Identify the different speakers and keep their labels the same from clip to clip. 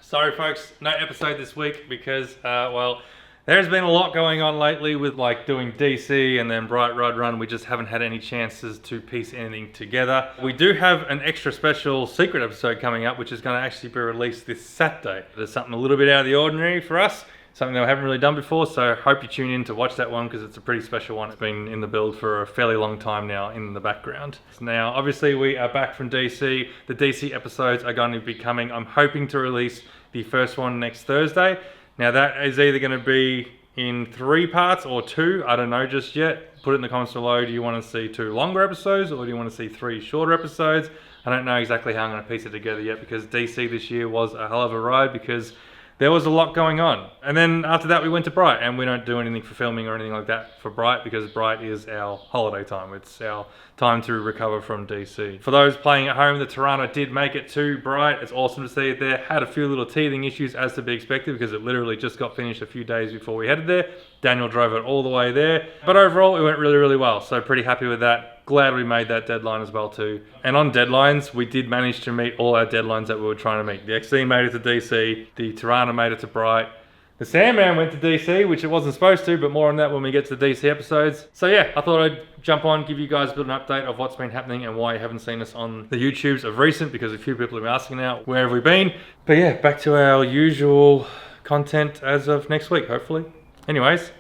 Speaker 1: Sorry folks, no episode this week because, well, there's been a lot going on lately with like doing DC and then Bright Rod Run. We just haven't had any chances to piece anything together. We do have an extra special secret episode coming up, which is going to actually be released this Saturday. There's something a little bit out of the ordinary for us, something that we haven't really done before, so hope you tune in to watch that one because it's a pretty special one. It's been in the build for a fairly long time now in the background. Now, obviously we are back from DC. The DC episodes are going to be coming. I'm hoping to release the first one next Thursday. Now that is either going to be in 3 parts or 2, I don't know just yet. Put it in the comments below. Do you want to see 2 longer episodes or do you want to see 3 shorter episodes? I don't know exactly how I'm going to piece it together yet because DC this year was a hell of a ride because there was a lot going on. And then after that we went to Bright, and we don't do anything for filming or anything like that for Bright because Bright is our holiday time. It's our time to recover from DC. For those playing at home, the Tirana did make it to Bright. It's awesome to see it there. Had a few little teething issues as to be expected because it literally just got finished a few days before we headed there. Daniel drove it all the way there. But overall, it went really, really well. So pretty happy with that. Glad we made that deadline as well too. And on deadlines, we did manage to meet all our deadlines that we were trying to meet. The XC made it to DC, the Tirana made it to Bright, the Sandman went to DC, which it wasn't supposed to, but more on that when we get to the DC episodes. So yeah, I thought I'd jump on, give you guys a bit of an update of what's been happening and why you haven't seen us on the YouTubes of recent, because a few people have been asking now, where have we been? But yeah, back to our usual content as of next week, hopefully. Anyways,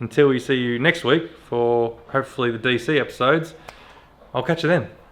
Speaker 1: until we see you next week for hopefully the DC episodes, I'll catch you then.